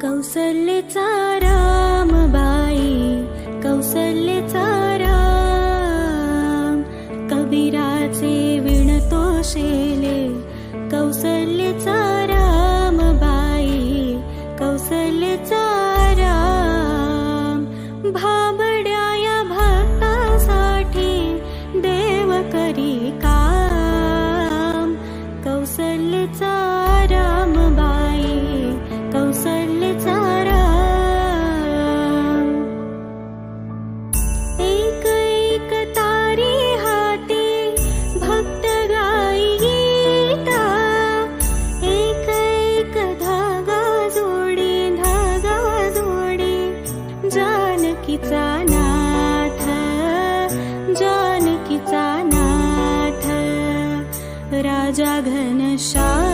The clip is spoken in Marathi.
कौसल्येचा रामबाई, कौसल्येचा राम, कबीराचे विणतो शेले. कौसल्येचा रामबाई, कौसल्येचा राम, भाबड्या या भक्तासाठी देव करी काम. कौसल्येचा रामबाई, कौसल्येचा राम. एक एक तारी हाती भक्त गाई गीता, एक एक धागा जोडी, धागा जोडी. जानकीचा नाथ, जानकीचा नाथ, राजा घनश्याम.